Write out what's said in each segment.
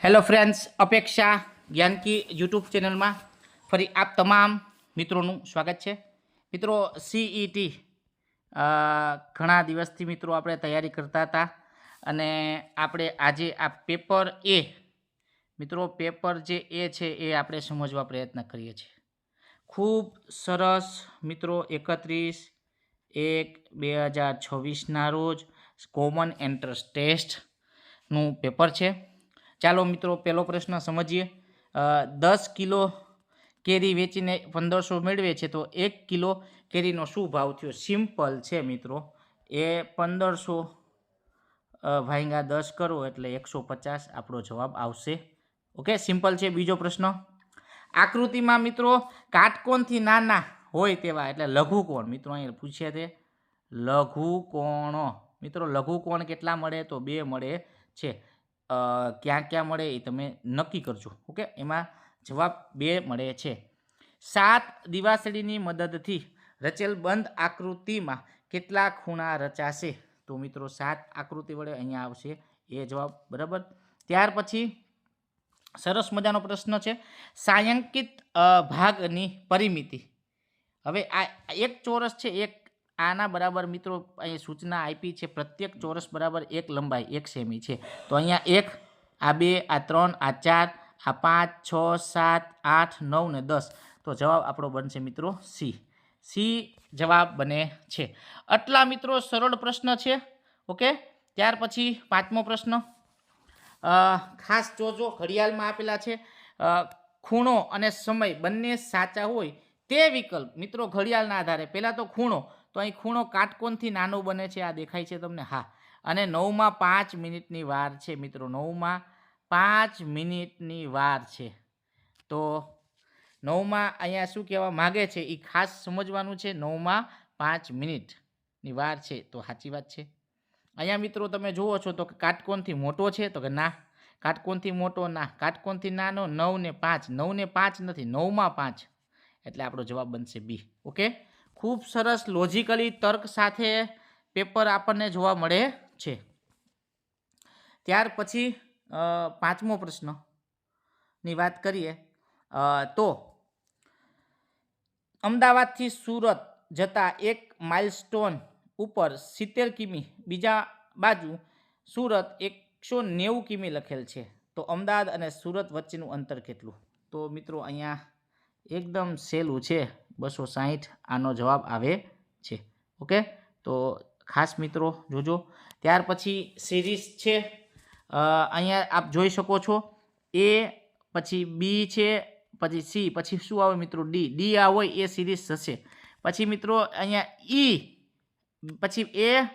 Hello friends, અપેક્ષા જ્ઞાન કી YouTube ચેનલમાં ફરી આપ તમામ મિત્રોનું સ્વાગત છે. મિત્રો, સીઈટી ઘણા દિવસથી મિત્રો આપણે તૈયારી કરતા હતા અને આપણે આજે આ પેપર એ મિત્રો પેપર જે એ છે એ આપણે સમજવા પ્રયત્ન કરીએ છીએ. ખૂબ સરસ મિત્રો, 31/1/2026ના રોજ કોમન એન્ટ્રન્સ ટેસ્ટનું પેપર છે. ચાલો મિત્રો, પહેલો પ્રશ્ન સમજીએ. 10 કિલો કેરી વેચીને 1500 મેળવે છે, તો 1 કિલો કેરીનો શું ભાવ થયો? સિમ્પલ છે મિત્રો, એ 1500 ભાગ્યા 10 કરો એટલે 150 આપણો જવાબ આવશે. ઓકે, સિમ્પલ છે. બીજો પ્રશ્ન, આકૃતિમાં મિત્રો કાટકોણથી નાના હોય તેવા એટલે લઘુકોણ મિત્રો અહીંયા પૂછ્યા છે. લઘુકોણો મિત્રો, લઘુકોણ કેટલા મળે? તો 2 મળે છે. ક્યાં ક્યાં મળે એ તમે નક્કી કરજો. ઓકે, એમાં જવાબ 2 મળે છે. 7 દિવાસળીની મદદથી રચેલ બંધ આકૃતિમાં કેટલા ખૂણા રચાશે? તો મિત્રો 7 આકૃતિ વડે અહીંયા આવશે એ જવાબ. બરાબર. ત્યાર પછી સરસ મજાનો પ્રશ્ન છે, છાંયાંકિત ભાગની પરિમિતિ. હવે આ એક ચોરસ છે, એક આના બરાબર મિત્રો અહીં સૂચના આપી છે, પ્રત્યેક ચોરસ બરાબર 1 લંબાઈ 1 સેમી છે. તો અહીંયા 1, આ 2, આ 3, આ 4, આ 5, 6, 7, 8, 9 ને 10. તો જવાબ આપણો બનશે મિત્રો સી જવાબ બને છે. આટલા મિત્રો સરળ પ્રશ્ન છે. ઓકે, ત્યાર પછી 5મો પ્રશ્ન, ખાસ જોજો, ઘડિયાળમાં આપેલા છે. ખૂણો અને સમય બંને સાચા હોય તે વિકલ્પ મિત્રો ઘડિયાળના આધારે. પહેલાં તો ખૂણો, તો અહીં ખૂણો કાટકોણથી નાનો બને છે, આ દેખાય છે તમને? હા. અને 9માં 5 મિનિટની વાર છે મિત્રો, 9માં 5 મિનિટની વાર છે. તો 9માં અહીંયા શું કહેવા માગે છે એ ખાસ સમજવાનું છે. 9માં 5 મિનિટની વાર છે, તો સાચી વાત છે. અહીંયા મિત્રો તમે જુઓ છો તો કાટકોણથી મોટો છે, તો કે ના. કાટકોણથી મોટો ના, કાટકોણથી નાનો 9 ને 5, 9 ને 5 નથી, 9માં 5, એટલે આપણો જવાબ બનશે બી. ઓકે, ખૂબ સરસ લોજિકલી તર્ક સાથે પેપર આપણને જોવા મળે છે. ત્યાર પછી 5મો પ્રશ્નની વાત કરીએ તો અમદાવાદથી સુરત જતા એક માઇલસ્ટોન ઉપર 70 કિમી, બીજા બાજુ સુરત 190 કિમી લખેલ છે. તો અમદાવાદ અને સુરત વચ્ચેનું અંતર કેટલું? તો મિત્રો અહીંયા એકદમ સહેલું છે, 260 આનો જવાબ આવે છે. ઓકે, તો ખાસ મિત્રો જોજો. ત્યાર પછી સિરીઝ છે, અહીંયા આપ જોઈ શકો છો. એ પછી બી છે, પછી સી, પછી શું આવે મિત્રો? ડી આ હોય એ સિરીઝ થશે. પછી મિત્રો અહીંયા ઈ, પછી એ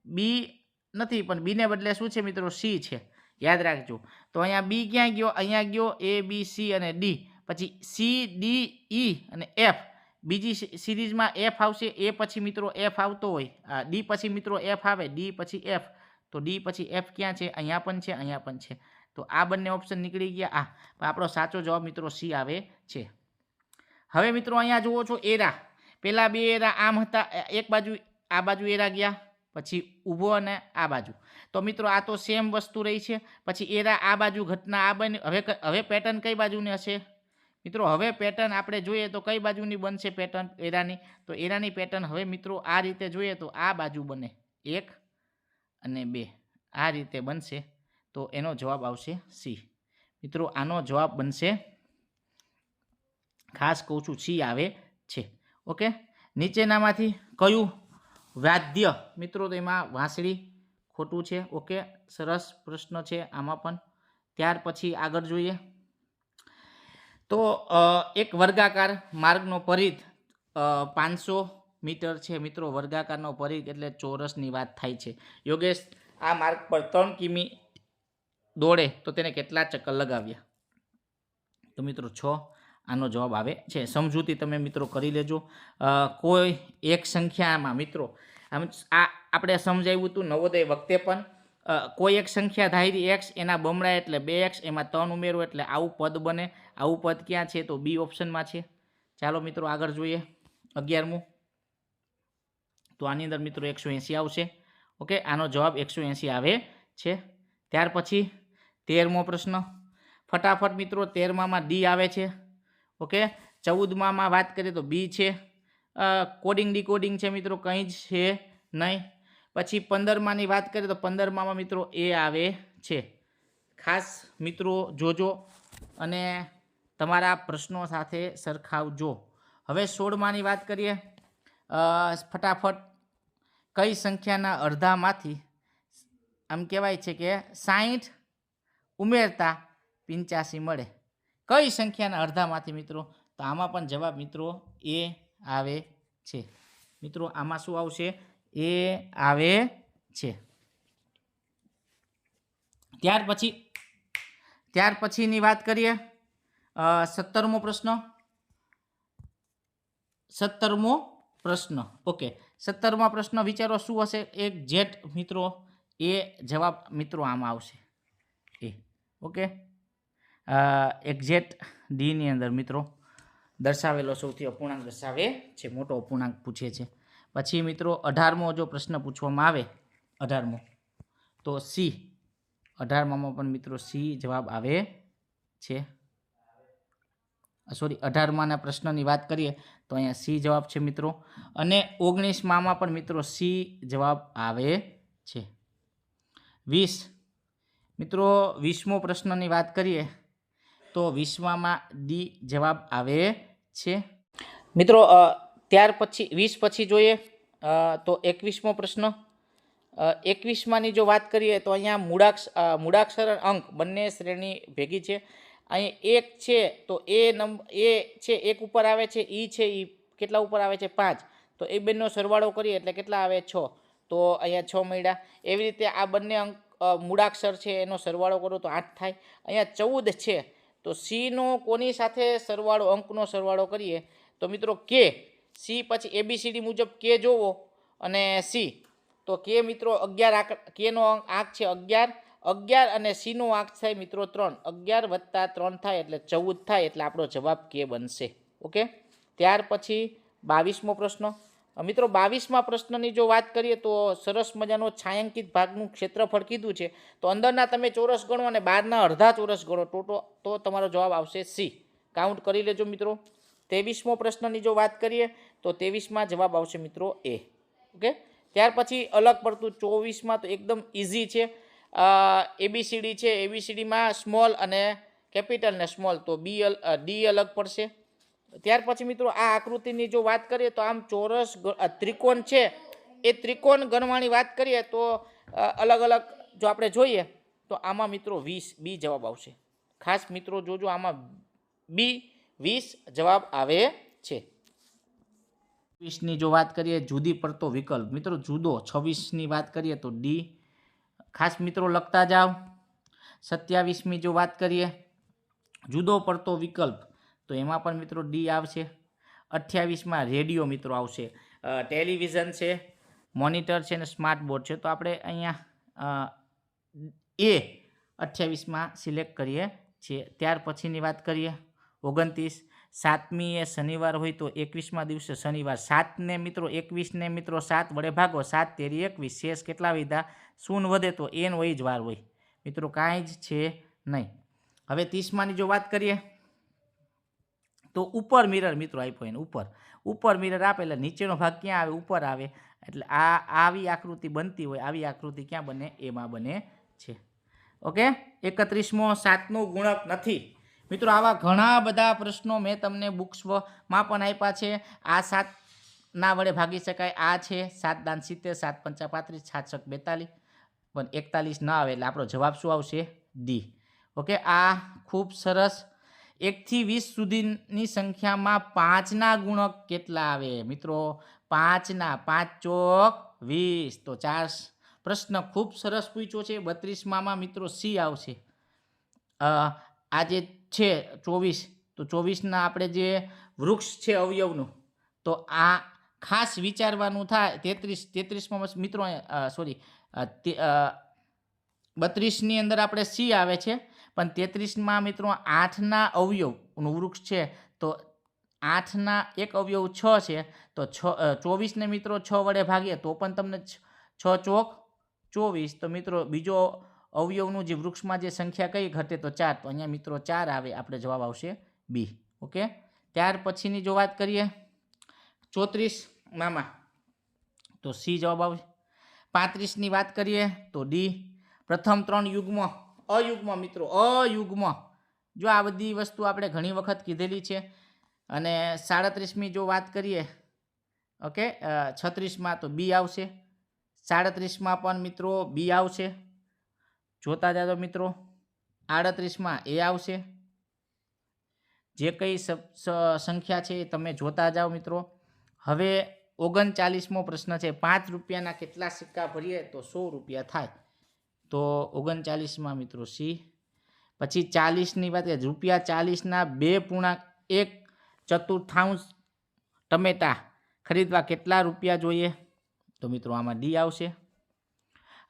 બી નથી, પણ બીને બદલે શું છે મિત્રો? સી છે, યાદ રાખજો. તો અહીંયા બી ક્યાં ગયો? અહીંયા ગયો. એ બી સી અને ડી, પછી સી ડી ઈ અને એફ. બીજી સિરીઝમાં એફ આવશે. એ પછી મિત્રો એફ આવતો હોય, ડી પછી મિત્રો એફ આવે, ડી પછી એફ. તો ડી પછી એફ ક્યાં છે? અહીંયા પણ છે, અહીંયા પણ છે. તો આ બંને ઓપ્શન નીકળી ગયા. આપણો સાચો જવાબ મિત્રો સી આવે છે. હવે મિત્રો અહીંયા જુઓ છો એરા, પેલા 2 એરા આમ હતા, એક બાજુ આ બાજુ એરા ગયા, પછી ઊભો અને આ બાજુ. તો મિત્રો આ તો સેમ વસ્તુ રહી છે. પછી એરા આ બાજુ, ઘટના આ બની. હવે પેટર્ન કઈ બાજુની હશે મિત્રો? હવે પેટર્ન આપણે જોઈએ તો કઈ બાજુની બનશે પેટર્ન એરાની? તો એરાની પેટર્ન હવે મિત્રો આ રીતે જોઈએ તો આ બાજુ બને, 1 અને 2 આ રીતે બનશે. તો એનો જવાબ આવશે સી. મિત્રો આનો જવાબ બનશે, ખાસ કહું છું, સી આવે છે. ઓકે, નીચેનામાંથી કયું વાદ્ય મિત્રો? તો એમાં વાંસળી ખોટું છે. ઓકે, સરસ પ્રશ્ન છે આમાં પણ. ત્યાર પછી આગળ જોઈએ તો એક વર્ગાકાર માર્ગનો પરિઘ 500 મીટર છે મિત્રો. વર્ગાકારનો પરિઘ એટલે ચોરસની વાત થાય છે. યોગેશ આ માર્ગ પર 3 કિમી દોડે તો તેને કેટલા ચક્કર લગાવ્યા? તો મિત્રો 6 આનો જવાબ આવે છે. સમજૂતી તમે મિત્રો કરી લેજો. કોઈ એક સંખ્યામાં મિત્રો આ આપણે સમજાવ્યું હતું નવોદય વખતે પણ, કોઈ એક સંખ્યા ધારી એક્સ, એના બમણા એટલે 2x, એમાં 3 ઉમેરો એટલે આવું પદ બને. આવું પદ ક્યાં છે? તો બી ઓપ્શનમાં છે. ચાલો મિત્રો આગળ જોઈએ. 11મું, તો આની અંદર મિત્રો 180 આવશે. ઓકે, આનો જવાબ 180 આવે છે. ત્યાર પછી 13મો પ્રશ્ન, ફટાફટ મિત્રો 13માં ડી આવે છે. ઓકે, 14માં વાત કરીએ તો બી છે. કોડિંગ ડીકોડિંગ છે મિત્રો, કંઈ જ છે નહીં. પછી 15માની વાત કરીએ તો 15માં મિત્રો એ આવે છે. ખાસ મિત્રો જોજો અને તમારા પ્રશ્નો સાથે સરખાવજો. હવે 16માની વાત કરીએ. ફટાફટ કઈ સંખ્યાના અડધામાંથી આમ કહેવાય છે કે 60 ઉમેરતા 85 મળે? કઈ સંખ્યાના અડધામાંથી મિત્રો? તો આમાં પણ જવાબ મિત્રો એ આવે છે. મિત્રો આમાં શું આવશે? એ આવે છે. ત્યાર પછીની વાત કરીએ. 17મો પ્રશ્ન. ઓકે, 17મા પ્રશ્ન વિચારો શું હશે? એક જેટ મિત્રો, એ જવાબ મિત્રો આમાં આવશે એ. ઓકે, એક્ઝેક્ટ ડી ની અંદર મિત્રો દર્શાવેલો સૌથી અપૂર્ણાંક દર્શાવે છે, મોટો અપૂર્ણાંક પૂછે છે. પછી મિત્રો 18મો જો પ્રશ્ન પૂછવામાં આવે, 18મો તો સી. 18માં પણ મિત્રો સી જવાબ આવે છે. સોરી, 18માના પ્રશ્નની વાત કરીએ તો અહીંયા સી જવાબ છે મિત્રો. અને 19માં પણ મિત્રો સી જવાબ આવે છે. 20 મિત્રો, 20મો પ્રશ્નની વાત કરીએ તો 20માં ડી જવાબ આવે છે મિત્રો. ત્યાર પછી 20 પછી જોઈએ તો 21મો પ્રશ્ન. 21માની જો વાત કરીએ તો અહીંયા મૂળાક્ષર અને અંક બંને શ્રેણી ભેગી છે. અહીં 1 છે તો એ છે 1 ઉપર આવે છે, ઈ છે ઈ કેટલા ઉપર આવે છે? 5. તો એ બંનેનો સરવાળો કરીએ એટલે કેટલા આવે? 6. તો અહીંયા 6 મળ્યા. એવી રીતે આ બંને અંક મૂળાક્ષર છે એનો સરવાળો કરો તો 8 થાય. અહીંયા 14 છે તો સીનો કોની સાથે સરવાળો, અંકનો સરવાળો કરીએ તો મિત્રો કે. સી પછી ABCD મુજબ કે જોવો અને સી તો કે મિત્રો 11 કેનો આંક છે 11 અને સીનો આંક થાય મિત્રો 3. 11 + 3 થાય એટલે 14 થાય, એટલે આપણો જવાબ કે બનશે. ઓકે, ત્યાર પછી 22મો પ્રશ્ન. મિત્રો 22મા પ્રશ્નની જો વાત કરીએ તો સરસ મજાનો છાંયાંકિત ભાગનું ક્ષેત્રફળ કીધું છે. તો અંદરના તમે ચોરસ ગણો અને બહારના અડધા ચોરસ ગણો તો તમારો જવાબ આવશે સી. કાઉન્ટ કરી લેજો મિત્રો. 23મો પ્રશ્નની જો વાત કરીએ તો 23માં જવાબ આવશે મિત્રો એ. ઓકે, ત્યાર પછી અલગ પડતું 24માં તો એકદમ ઇઝી છે. ABCD છે, ABCDમાં સ્મોલ અને કેપિટલ ને સ્મોલ, તો ડી અલગ પડશે. ત્યાર પછી મિત્રો આ આકૃતિની જો વાત કરીએ તો આમ ચોરસ ત્રિકોણ છે, એ ત્રિકોણ ગણવાની વાત કરીએ તો અલગ અલગ જો આપણે જોઈએ તો આમાં મિત્રો 20 બી જવાબ આવશે. ખાસ મિત્રો જોજો, આમાં બી 20 જવાબ આવે છે. 26ની જો વાત કરીએ જુદી પડતો વિકલ્પ મિત્રો જુદો. 26ની વાત કરીએ તો ડી. ખાસ મિત્રો લખતા જાઓ. 27મી જો વાત કરીએ જુદો પડતો વિકલ્પ તો એમાં પણ મિત્રો ડી આવશે. 28માં રેડિયો મિત્રો આવશે. ટેલિવિઝન છે, મોનિટર છે અને સ્માર્ટ બોર્ડ છે, તો આપણે અહીંયા એ 28માં સિલેક્ટ કરીએ છીએ. ત્યાર પછીની વાત કરીએ 29. 7મી એ શનિવાર હોય તો 21મા દિવસે શનિવાર. 7ને મિત્રો 21ને મિત્રો 7 વડે ભાગો, 7 તેરી 21, શેષ કેટલા વધ્યા? 0 વધે તો એન હોય જ વાર હોય મિત્રો, કાંઈ જ છે નહીં. હવે 30માની જો વાત કરીએ તો ઉપર મિરર મિત્રો આપ્યો એને ઉપર મિરર આપે એટલે નીચેનો ભાગ ક્યાં આવે? ઉપર આવે. એટલે આવી આકૃતિ બનતી હોય, આવી આકૃતિ ક્યાં બને? એમાં બને છે. ઓકે, 31મો 7નો ગુણક નથી મિત્રો. આવા ઘણા બધા પ્રશ્નો મેં તમને બુક્સમાં પણ આપ્યા છે. આ 7ના વડે ભાગી શકાય. આ છે 7 દાન 70, 7 પંચા 35, 7 છક 42, પણ 41 ના આવે એટલે આપણો જવાબ શું આવશે? ડી. ઓકે, આ ખૂબ સરસ. 1 થી 20 સુધીની સંખ્યામાં 5ના ગુણક કેટલા આવે મિત્રો? 5ના 5 ચોક 20. તો 4 પ્રશ્ન ખૂબ સરસ પૂછ્યો છે. 32માં મિત્રો સી આવશે. આ જે છે 24, તો 24ના આપણે જે વૃક્ષ છે અવયવનું, તો આ ખાસ વિચારવાનું થાય. 33માં મિત્રો સોરી 32ની અંદર આપણે સી આવે છે, પણ 33માં મિત્રો 8ના અવયવનું વૃક્ષ છે, તો 8ના એક અવયવ 6 છે, તો 24ને મિત્રો 6 વડે ભાગીએ તો પણ તમને 6 ચોક 24. તો મિત્રો બીજો અવયવનું જે વૃક્ષમાં જે સંખ્યા કઈ ઘટે તો 4, તો અહીંયા મિત્રો 4 આવે, આપણે જવાબ આવશે બી. ઓકે, ત્યાર પછીની જો વાત કરીએ 34 તો સી જવાબ આવશે. 35ની વાત કરીએ તો ડી. પ્રથમ 3 યુગ્મ અયુગ્મ મિત્રો, અયુગ્મ, જો આ બધી વસ્તુ આપણે ઘણી વખત કીધેલી છે. અને 37મી જો વાત કરીએ, ઓકે, 36માં તો બી આવશે. 37માં પણ મિત્રો બી આવશે. જોતા જાજો મિત્રો. 38માં એ આવશે. જે કઈ સંખ્યા છે તમે જોતા જાઓ મિત્રો. હવે 39મો પ્રશ્ન છે, 5 રૂપિયાના કેટલા સિક્કા ભરીએ તો 100 રૂપિયા થાય? તો 39માં મિત્રો સી. પછી 40ની વાત કરીએ, ₹40ના 2.1 ટમેટા ખરીદવા કેટલા રૂપિયા જોઈએ? તો મિત્રો આમાં ડી આવશે.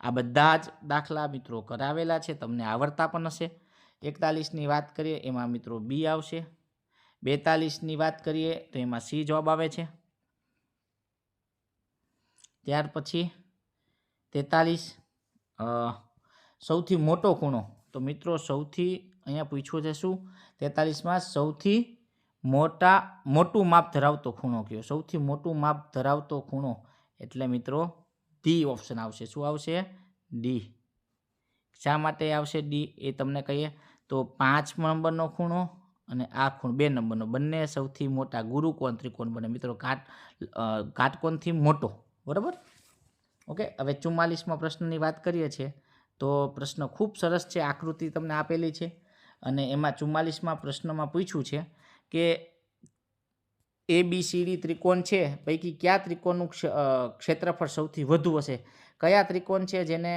આ બધા જ દાખલા મિત્રો કરાવેલા છે, તમને આવડતા પણ હશે. 41ની વાત કરીએ એમાં મિત્રો બી આવશે. 42ની વાત કરીએ તો એમાં સી જવાબ આવે છે. ત્યાર પછી 43 સૌથી મોટો ખૂણો, તો મિત્રો સૌથી અહીંયા પૂછ્યું છે શું? 43માં સૌથી મોટું માપ ધરાવતો ખૂણો કયો? સૌથી મોટું માપ ધરાવતો ખૂણો એટલે મિત્રો ડી ઓપ્શન આવશે. શું આવશે? ડી. શા માટે આવશે ડી એ તમને કહીએ તો 5 નંબરનો ખૂણો અને આ ખૂણો 2 નંબરનો, બંને સૌથી મોટા ગુરુકોણ ત્રિકોણ બને મિત્રો, કાટકોણથી મોટો, બરાબર. ઓકે, હવે 44મા પ્રશ્નની વાત કરીએ છીએ તો પ્રશ્ન ખૂબ સરસ છે, આકૃતિ તમને આપેલી છે. અને એમાં 44મા પ્રશ્નમાં પૂછ્યું છે કે ABCD ત્રિકોણ છે પૈકી કયા ત્રિકોણનું ક્ષેત્રફળ સૌથી વધુ હશે? કયા ત્રિકોણ છે જેને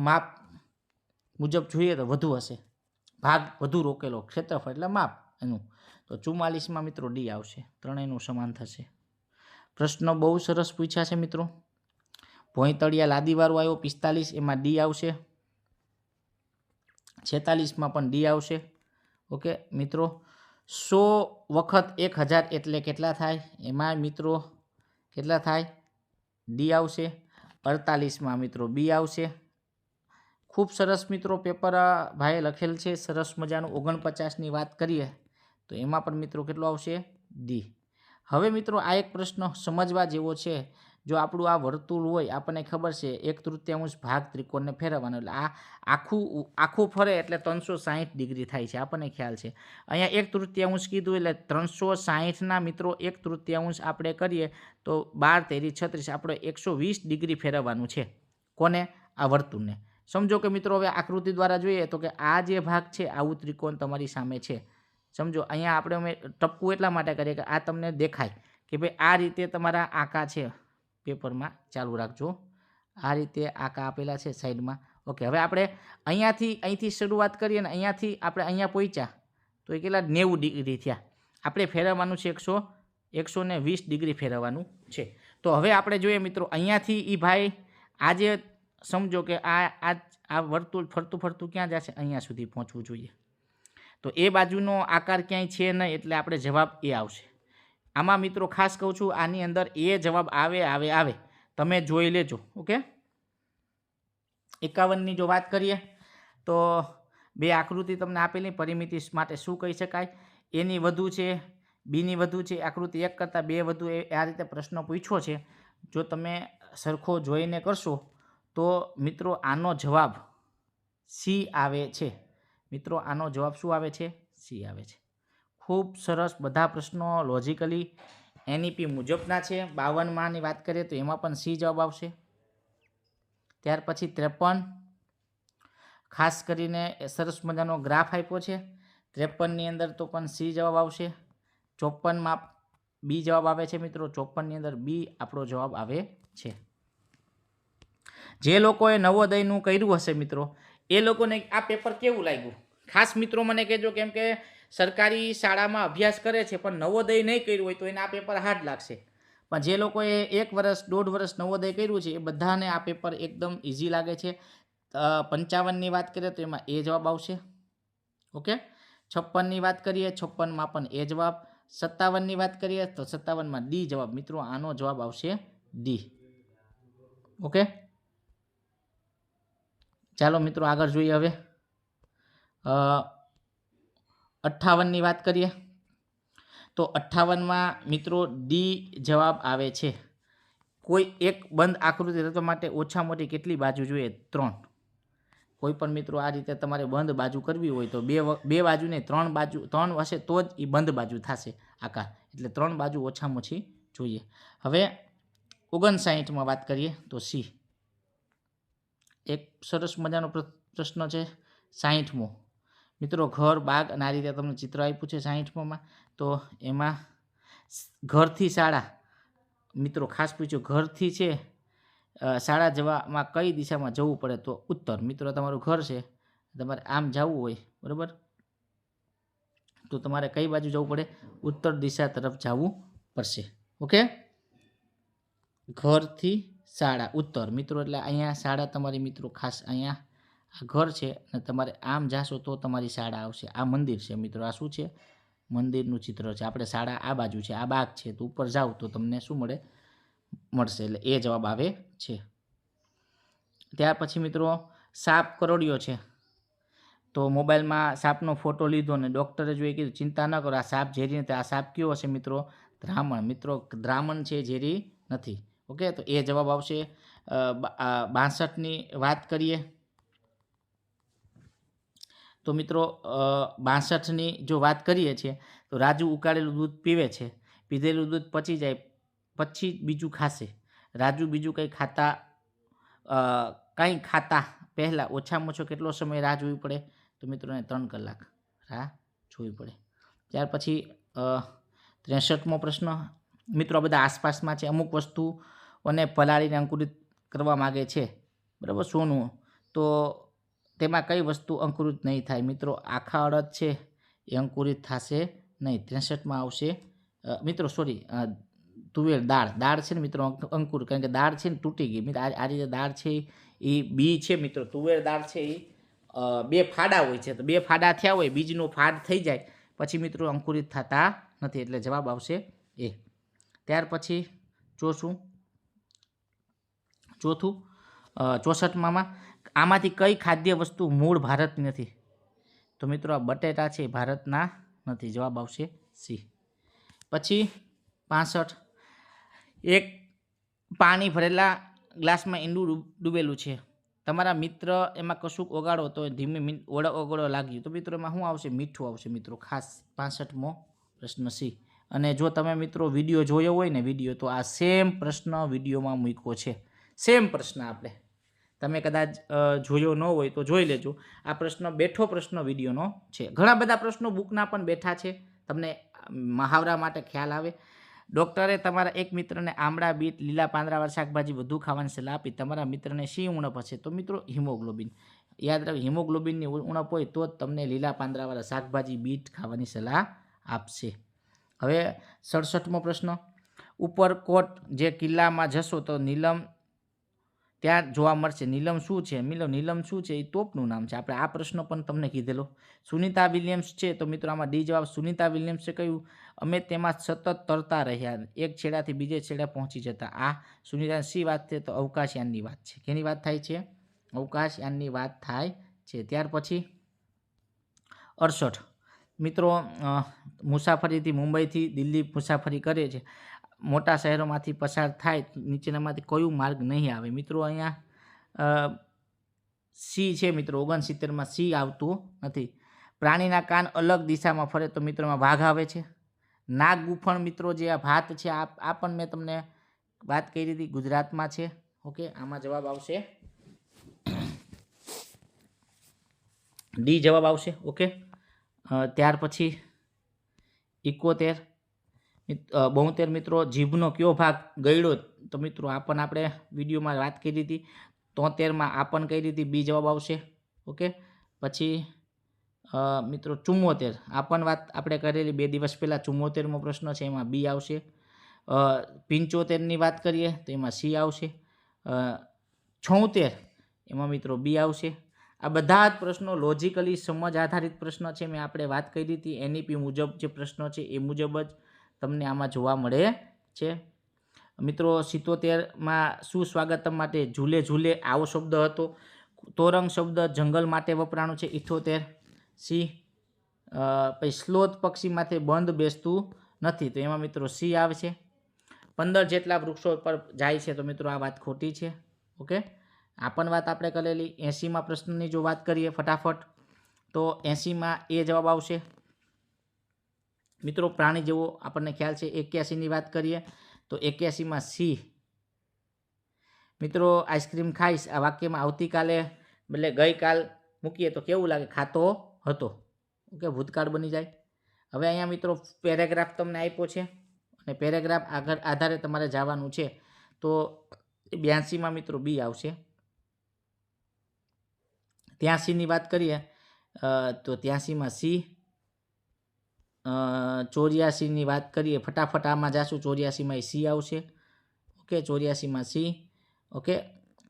માપ મુજબ જોઈએ તો વધુ હશે, ભાગ વધુ રોકેલો, ક્ષેત્રફળ એટલે માપ એનું? તો 44માં મિત્રો ડી આવશે. ત્રણેયનું સમાન થશે. પ્રશ્નો બહુ સરસ પૂછ્યા છે મિત્રો. ભોંયતળિયા લાદીવાળો આવ્યો 45, એમાં ડી આવશે. 46માં પણ ડી આવશે. ઓકે મિત્રો, 100 વખત 1000 એટલે કેટલા થાય? એમાં મિત્રો કેટલા થાય? ડી આવશે. 48માં મિત્રો બી આવશે. ખૂબ સરસ મિત્રો પેપર ભાઈએ લખેલ છે, સરસ મજાનું. 49ની વાત કરીએ તો એમાં પણ મિત્રો કેટલો આવશે? ડી. હવે મિત્રો આ એક પ્રશ્ન સમજવા જેવો છે. જો આપણું આ વર્તુળ હોય, આપણને ખબર છે 1/3 ભાગ ત્રિકોણને ફેરવવાનો, એટલે આ આખું ફરે એટલે 360 ડિગ્રી થાય છે, આપણને ખ્યાલ છે. અહીંયા 1/3 કીધું એટલે 360ના મિત્રો 1/3 આપણે કરીએ તો 12 તેરી 36, આપણે 120 ડિગ્રી ફેરવવાનું છે. કોને? આ વર્તુળને. સમજો કે મિત્રો હવે આકૃતિ દ્વારા જોઈએ તો કે આ જે ભાગ છે આવું ત્રિકોણ તમારી સામે છે. સમજો અહીંયા આપણે અમે ટપકું એટલા માટે કરીએ કે આ તમને દેખાય કે ભાઈ આ રીતે તમારા આંકા છે. પેપરમાં ચાલુ રાખજો. આ રીતે આંકા આપેલા છે સાઈડમાં. ઓકે, હવે આપણે અહીંથી શરૂઆત કરીએ ને અહીંયાથી આપણે અહીંયા પહોંચ્યા તો એ કેટલા 90 ડિગ્રી થયા. આપણે ફેરવવાનું છે 120 ડિગ્રી ફેરવવાનું છે. તો હવે આપણે જોઈએ મિત્રો અહીંયાથી એ ભાઈ આ જે સમજો કે આ વર્તુળ ફરતું ફરતું ક્યાં જશે? અહીંયા સુધી પહોંચવું જોઈએ. તો એ બાજુનો આકાર ક્યાંય છે નહીં એટલે આપણે જવાબ એ આવશે. આમાં મિત્રો ખાસ કહું છું, આની અંદર એ જવાબ આવે તમે જોઈ લેજો. ઓકે, 51ની જો વાત કરીએ તો 2 આકૃતિ તમને આપેલી, પરિમિતિ માટે શું કહી શકાય? એની વધુ છે, બીની વધુ છે, આકૃતિ 1 કરતાં 2 વધુ, આ રીતે પ્રશ્ન પૂછ્યો છે. જો તમે સરખો જોઈને કરશો તો મિત્રો આનો જવાબ સી આવે છે. મિત્રો આનો જવાબ શું આવે છે? સી આવે છે. ખૂબ સરસ. બધા પ્રશ્નો લોજિકલી NEP મુજબના છે. 52માની વાત કરીએ તો એમાં પણ સી જવાબ આવશે. ત્યાર પછી 53, ખાસ કરીને સરસ મજાનો ગ્રાફ આપ્યો છે. 53ની અંદર તો પણ સી જવાબ આવશે. 54માં બી જવાબ આવે છે મિત્રો. 54ની અંદર બી આપણો જવાબ આવે છે. જે લોકોએ નવોદયનું કર્યું હશે મિત્રો એ લોકોને આ પેપર કેવું લાગ્યું? ખાસ મિત્રો મને કહેજો, કેમ કે સરકારી શાળામાં અભ્યાસ કરે છે પણ નવોદય નહીં કર્યું હોય તો એને આ પેપર હાર્ડ લાગશે. પણ જે લોકોએ 1 વર્ષ 1.5 વર્ષ નવોદય કર્યું છે એ બધાને આ પેપર એકદમ ઇઝી લાગે છે. 55ની વાત કરીએ તો એમાં એ જવાબ આવશે. ઓકે, 56ની વાત કરીએ 56માં પણ એ જવાબ. 57ની વાત કરીએ તો 57માં ડી જવાબ. મિત્રો આનો જવાબ આવશે ડી. ઓકે, ચાલો મિત્રો આગળ જોઈએ. હવે 58ની વાત કરીએ તો 58માં મિત્રો ડી જવાબ આવે છે. કોઈ એક બંધ આકૃતિ રચવા માટે ઓછામાં ઓછી કેટલી બાજુ જોઈએ? 3. કોઈ પણ મિત્રો આ રીતે તમારે બંધ બાજુ કરવી હોય તો બે બાજુ ને 3 બાજુ 3 હશે તો જ એ બંધ બાજુ થશે આકાર. એટલે 3 બાજુ ઓછામાં ઓછી જોઈએ. હવે 59માં વાત કરીએ તો સી. એક સરસ મજાનો પ્રશ્ન છે. 60મો મિત્રો ઘર, બાગ અને આ રીતે તમને ચિત્ર આપ્યું છે 60માં. તો એમાં ઘરથી શાળા મિત્રો ખાસ પૂછ્યું, ઘરથી છે શાળા જવામાં કઈ દિશામાં જવું પડે? તો ઉત્તર. મિત્રો તમારું ઘર છે, તમારે આમ જવું હોય બરાબર, તો તમારે કઈ બાજુ જવું પડે? ઉત્તર દિશા તરફ જવું પડશે. ઓકે, ઘરથી શાળા ઉત્તર મિત્રો. એટલે અહીંયા શાળા તમારી મિત્રો ખાસ અહીંયા આ ઘર છે અને તમારે આમ જાશો તો તમારી શાળા આવશે. આ મંદિર છે મિત્રો, આ શું છે? મંદિરનું ચિત્ર છે. આપણે શાળા આ બાજુ છે, આ બાગ છે, તો ઉપર જાઓ તો તમને શું મળશે? એટલે એ જવાબ આવે છે. ત્યાર પછી મિત્રો સાપ કરડ્યો છે તો મોબાઈલમાં સાપનો ફોટો લીધો અને ડૉક્ટરે જોઈ કીધું ચિંતા ન કરો, આ સાપ ઝેરી નથી. આ સાપ કયો હશે મિત્રો? દ્રામણ. મિત્રો દ્રામણ છે, ઝેરી નથી. ઓકે, તો એ જવાબ આવશે. 62ની વાત કરીએ તો મિત્રો 62ની જો વાત કરીએ છીએ તો રાજુ ઉકાળેલું દૂધ પીવે છે, પીધેલું દૂધ પચી જાય પછી બીજું ખાશે. રાજુ બીજું કંઈ ખાતા પહેલાં ઓછામાં ઓછો કેટલો સમય રાહ જોવી પડે? તો મિત્રોને 3 કલાક રાહ જોવી પડે. ત્યાર પછી 63મો પ્રશ્ન મિત્રો આ બધા આસપાસમાં છે. અમુક વસ્તુઓને પલાળીને અંકુરિત કરવા માગે છે બરાબર, સોનું, તો તેમાં કઈ વસ્તુ અંકુરિત નહીં થાય? મિત્રો આખા અડદ છે એ અંકુરિત થશે નહીં. 63માં આવશે મિત્રો, સોરી, તુવેર દાળ છે ને મિત્રો અંકુર, કારણ કે દાળ છે ને તૂટી ગઈ. મિત્રો આ રીતે દાળ છે એ બી છે મિત્રો, તુવેર દાળ છે એ 2 ફાડા હોય છે, તો 2 ફાડા થયા હોય, બીજનો ફાડ થઈ જાય પછી મિત્રો અંકુરિત થતા નથી. એટલે જવાબ આવશે એ. ત્યાર પછી ચોથું 64માં આમાંથી કઈ ખાદ્ય વસ્તુ મૂળ ભારતની નથી? તો મિત્રો આ બટેટા છે ભારતના નથી. જવાબ આવશે સી. પછી 65 એક પાણી ભરેલા ગ્લાસમાં ઈંડું ડૂબેલું છે, તમારા મિત્ર એમાં કશુંક ઓગાળો તો ધીમે ઓગળો લાગ્યું, તો મિત્રો એમાં શું આવશે? મીઠું આવશે મિત્રો. ખાસ 65મો પ્રશ્ન સી. અને જો તમે મિત્રો વિડીયો જોયો હોય ને તો આ સેમ પ્રશ્ન વિડીયોમાં મૂક્યો છે. સેમ પ્રશ્ન આપણે, તમે કદાચ જોયો ન હોય તો જોઈ લેજો. આ પ્રશ્ન બેઠો પ્રશ્ન વિડીયોનો છે. ઘણા બધા પ્રશ્નો બુકના પણ બેઠા છે, તમને મહાવરા માટે ખ્યાલ આવે. ડૉક્ટરે તમારા એક મિત્રને આમળા, બીટ, લીલા પાંદડાવાળા શાકભાજી વધુ ખાવાની સલાહ આપી, તમારા મિત્રને શી ઉણપ હશે? તો મિત્રો હિમોગ્લોબિન. યાદ રાખો, હિમોગ્લોબિનની ઉણપ હોય તો જ તમને લીલા પાંદડાવાળા શાકભાજી, બીટ ખાવાની સલાહ આપશે. હવે 67મો પ્રશ્ન ઉપરકોટ જે કિલ્લામાં જશો તો નીલમ ત્યાં જોવા મળશે. નીલમ શું છે? નીલમ શું છે? એ તોપનું નામ છે. આપણે આ પ્રશ્ન પણ તમને કીધેલો. સુનિતા વિલિયમ્સ છે તો મિત્રો આમાં ડી જવાબ. સુનિતા વિલિયમ્સે કહ્યું અમે તેમાં સતત તરતા રહ્યા, એક છેડાથી બીજે છેડા પહોંચી જતા. આ સુનિતા શી વાત છે? તો અવકાશયાનની વાત છે. કેની વાત થાય છે? અવકાશયાનની વાત થાય છે. ત્યાર પછી 68 મિત્રો મુસાફરીથી મુંબઈથી દિલ્હી મુસાફરી કરે છે, મોટા શહેરોમાંથી પસાર થાય, નીચેનામાંથી કયું માર્ગ નહીં આવે? મિત્રો અહીંયા સી છે મિત્રો. 69માં સી આવતું નથી. પ્રાણીના કાન અલગ દિશામાં ફરે તો મિત્રોમાં વાઘ આવે છે. નાગ ગુફણ મિત્રો જે આ ભાત છે આ પણ મેં તમને વાત કરી હતી, ગુજરાતમાં છે. ઓકે, આમાં જવાબ આવશે ડી જવાબ આવશે. ઓકે, ત્યાર પછી 72 મિત્રો જીભનો કયો ભાગ ગળ્યો? તો મિત્રો આ પણ આપણે વિડીયોમાં વાત કરી હતી. 73માં આ પણ કરી હતી, બી જવાબ આવશે. ઓકે, પછી મિત્રો 74 આ પણ વાત આપણે કરેલી 2 દિવસ પહેલાં. 74મો પ્રશ્ન છે એમાં બી આવશે. 75ની વાત કરીએ તો એમાં સી આવશે. 76 એમાં મિત્રો બી આવશે. આ બધા જ પ્રશ્નો લોજિકલી સમજ આધારિત પ્રશ્ન છે. મેં આપણે વાત કરી હતી એનઈપી મુજબ જે પ્રશ્નો છે એ મુજબ જ તમને આમાં જોવા મળે છે. મિત્રો 77માં શું સ્વાગતમ માટે ઝૂલે ઝૂલે આવો શબ્દ હતો? તોરંગ શબ્દ જંગલ માટે વપરાણો છે 78. સી. પછી સ્લોથ પક્ષીમાંથી બંધ બેસતું નથી, તો એમાં મિત્રો સી આવશે. 15 જેટલા વૃક્ષો પર જાય છે, તો મિત્રો આ વાત ખોટી છે. ઓકે, આ પણ વાત આપણે કરેલી. 80માં પ્રશ્નની જો વાત કરીએ ફટાફટ, તો 80માં એ જવાબ આવશે. મિત્રો પ્રાણી જેવો આપણને ખ્યાલ છે. 81ની વાત કરીએ તો 81માં સી. મિત્રો આઈસ્ક્રીમ ખાઈશ, આ વાક્યમાં આવતીકાલે બદલે ગઈકાલ મૂકીએ તો કેવું લાગે? ખાતો હતો. ઓકે, ભૂતકાળ બની જાય. હવે અહીંયા મિત્રો પેરેગ્રાફ તમને આપ્યો છે અને પેરેગ્રાફ આગળ આધારે તમારે જવાનું છે. તો 82માં મિત્રો બી આવશે. 83ની વાત કરીએ તો 83માં સી. 84ની વાત કરીએ ફટાફટ આમાં જાશું. 84માં સી આવશે. ઓકે, 84માં સી. ઓકે,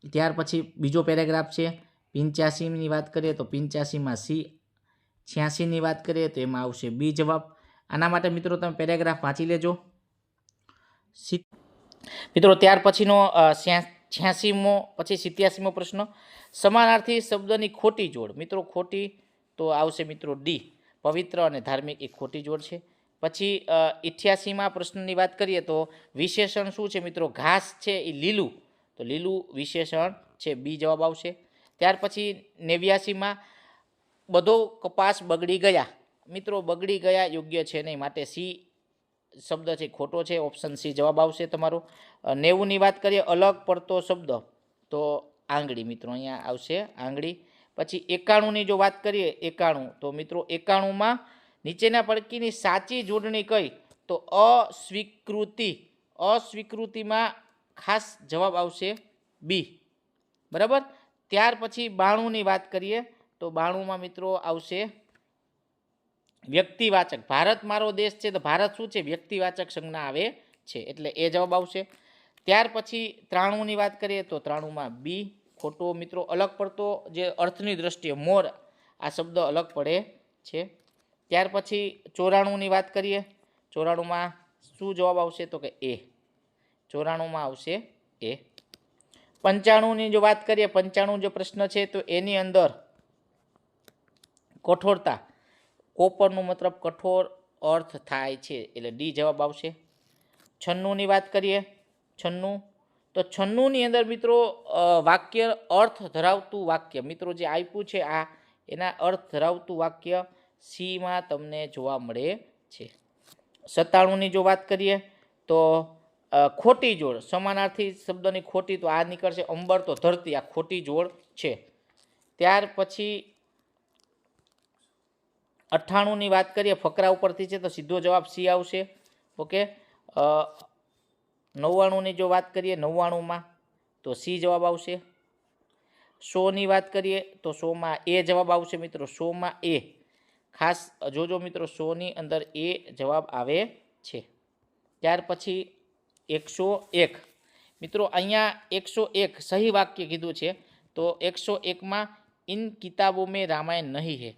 ત્યાર પછી બીજો પેરેગ્રાફ છે. 85ની વાત કરીએ તો 85માં સી. 86ની વાત કરીએ તો એમાં આવશે બી જવાબ. આના માટે મિત્રો તમે પેરેગ્રાફ વાંચી લેજો મિત્રો. ત્યાર પછીનો 86મો પછી 87મો પ્રશ્ન, સમાનાર્થી શબ્દની ખોટી જોડ. મિત્રો ખોટી તો આવશે મિત્રો ડી. પવિત્ર અને ધાર્મિક એ ખોટી જોડ છે. પછી 88માં પ્રશ્નની વાત કરીએ તો વિશેષણ શું છે મિત્રો? ઘાસ છે એ લીલું, તો લીલું વિશેષણ છે, બી જવાબ આવશે. ત્યાર પછી 89માં બધો કપાસ બગડી ગયા. મિત્રો બગડી ગયા યોગ્ય છે નહીં, માટે સી શબ્દ છે ખોટો છે, ઓપ્શન સી જવાબ આવશે તમારો. 90ની વાત કરીએ અલગ પડતો શબ્દ, તો આંગળી મિત્રો અહીંયા આવશે આંગળી. પછી 91ની જો વાત કરીએ 91, તો મિત્રો 91માં નીચેના પૈકીની સાચી જોડણી કઈ? તો અસ્વીકૃતિ. અસ્વીકૃતિમાં ખાસ જવાબ આવશે બી. બરાબર. ત્યાર પછી 92ની વાત કરીએ તો 92માં મિત્રો આવશે વ્યક્તિવાચક. ભારત મારો દેશ છે, તો ભારત શું છે? વ્યક્તિવાચક સંજ્ઞા આવે છે, એટલે એ જવાબ આવશે. ત્યાર પછી 93ની વાત કરીએ તો 93માં બી ખોટો મિત્રો. અલગ પડતો જે અર્થની દ્રષ્ટિએ મોર, આ શબ્દ અલગ પડે છે. ત્યાર પછી 94ની વાત કરીએ, 94માં શું જવાબ આવશે? તો કે એ. 94માં આવશે એ. 95ની જો વાત કરીએ, 95 જો પ્રશ્ન છે તો એની અંદર કઠોરતા, કોપરનું મતલબ કઠોર અર્થ થાય છે, એટલે ડી જવાબ આવશે. 96ની વાત કરીએ, 96, તો 96ની અંદર મિત્રો વાક્ય અર્થ ધરાવતું વાક્ય, મિત્રો જે આપ્યું છે આ એના અર્થ ધરાવતું વાક્ય સીમાં તમને જોવા મળે છે. 97ની જો વાત કરીએ તો ખોટી જોડ, સમાનાર્થી શબ્દની ખોટી, તો આ નીકળશે અંબર તો ધરતી, આ ખોટી જોડ છે. ત્યાર પછી 98ની વાત કરીએ ફકરા ઉપરથી છે, તો સીધો જવાબ સી આવશે. ઓકે, 99ની જો વાત કરીએ 99માં તો સી જવાબ આવશે. 100ની વાત કરીએ તો 100માં એ જવાબ આવશે મિત્રો. 100માં એ ખાસ જોજો મિત્રો, 100ની અંદર એ જવાબ આવે છે. ત્યાર પછી 101 મિત્રો, અહીંયા 101 સહી વાક્ય કીધું છે, તો 101માં ઇન કિતાબો મેં રામાયણ નહીં હે,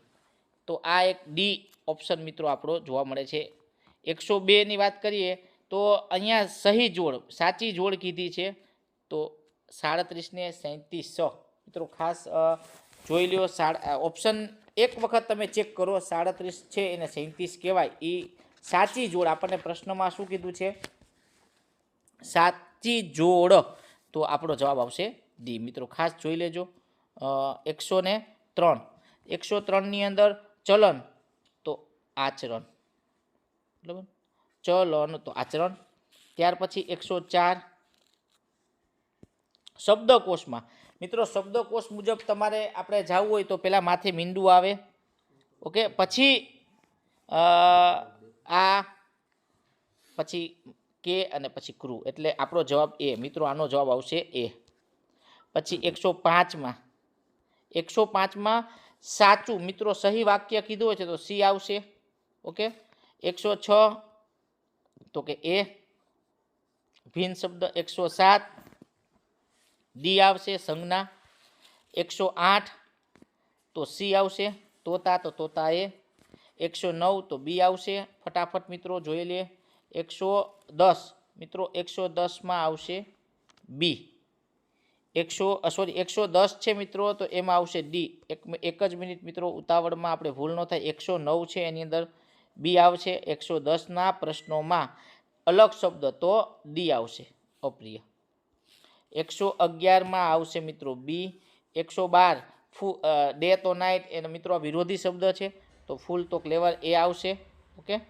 તો આ એક ડી ઓપ્શન મિત્રો આપણો જોવા મળે છે. 102ની વાત કરીએ તો અહીંયા સહી જોડ, સાચી જોડ કીધી છે, તો 37 ને 37 મિત્રો ખાસ જોઈ લ્યો. ઓપ્શન એક વખત તમે ચેક કરો, 37 છે એને 37 કહેવાય, એ સાચી જોડ. આપણને પ્રશ્નમાં શું કીધું છે? સાચી જોડ, તો આપણો જવાબ આવશે ડી. મિત્રો ખાસ જોઈ લેજો. 103, 103ની અંદર ચલન તો આચરણ, બરાબર, ચલન તો આચરણ. ત્યાર પછી 104 શબ્દકોશમાં. મિત્રો શબ્દકોશ મુજબ તમારે આપણે જવું હોય તો પહેલાં માથે મીંડું આવે. ઓકે, પછી આ પછી કે અને પછી ક્રુ, એટલે આપણો જવાબ એ. મિત્રો આનો જવાબ આવશે એ. પછી 105માં, 105માં સાચું મિત્રો સહી વાક્ય કીધું હોય છે તો સી આવશે. ઓકે, 106 તો કે એ. ભિન્ન શબ્દ 107 ડી આવશે સંજ્ઞા. 108 તો સી આવશે. તોતા તો તોતા એ. 109 તો બી આવશે. ફટાફટ મિત્રો જોઈ લે. 110 મિત્રો 110માં આવશે બી. 110 છે મિત્રો, તો એમાં આવશે ડી. એક જ મિનિટ મિત્રો, ઉતાવળમાં આપણે ભૂલ ન થાય. 109 છે એની અંદર બી આવશે. 110ના પ્રશ્નોમાં અલગ શબ્દ તો ડી આવશે, અપ્રિય. 111માં આવશે મિત્રો બી. 112 ડે તો નાઇટ, એનો મિત્રો વિરોધી શબ્દ છે, તો ફૂલ તો ક્લેવર એ આવશે. ઓકે.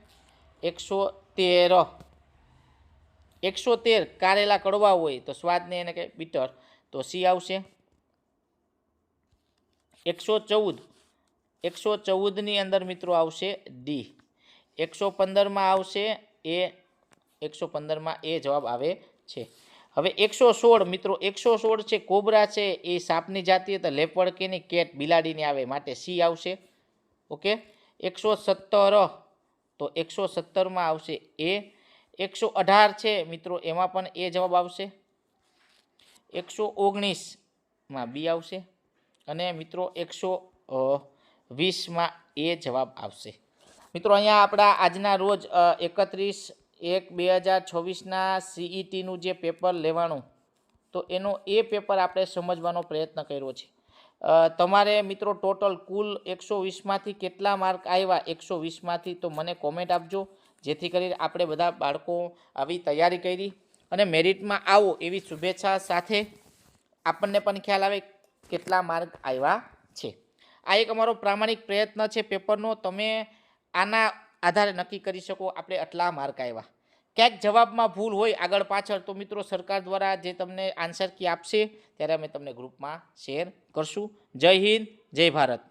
113 કારેલા કડવા હોય તો સ્વાદને એને કે બીટર, તો સી આવશે. 114ની અંદર મિત્રો આવશે ડી. 115માં આવશે એ. 115માં એ જવાબ આવે છે. હવે 116 મિત્રો, 116 છે કોબરા છે, એ સાપની જાતિ તો લેપડ કે નહીં, કેટ બિલાડીની આવે, માટે સી આવશે. ઓકે. 117, તો 117માં આવશે એ. 118 છે મિત્રો, એમાં પણ એ જવાબ આવશે. 119માં બી આવશે. અને મિત્રો 120માં એ જવાબ આવશે. મિત્રો અહીંયા આપણા આજના રોજ 31/1/2024ના CETનું જે પેપર લેવાનું, તો એનો એ પેપર આપણે સમજવાનો પ્રયત્ન કર્યો છે. તમારે મિત્રો ટોટલ કુલ 120માંથી કેટલા માર્ક આવ્યા, 120માંથી, તો મને કોમેન્ટ આપજો, જેથી કરી આપણે બધા બાળકો આવી તૈયારી કરી અને મેરિટમાં આવો એવી શુભેચ્છા સાથે આપણને પણ ખ્યાલ આવે કેટલા માર્ક આવ્યા છે. આ એક અમારો પ્રામાણિક પ્રયત્ન છે પેપરનો. તમે આના આધારે નક્કી કરી શકો આપણે આટલા માર્ક આવ્યા. ક્યાંક જવાબમાં ભૂલ હોય આગળ પાછળ, તો મિત્રો સરકાર દ્વારા જે તમને આન્સર કી આપશે ત્યારે અમે તમને ગ્રુપમાં શેર કરશું. જય હિન્દ, જય ભારત.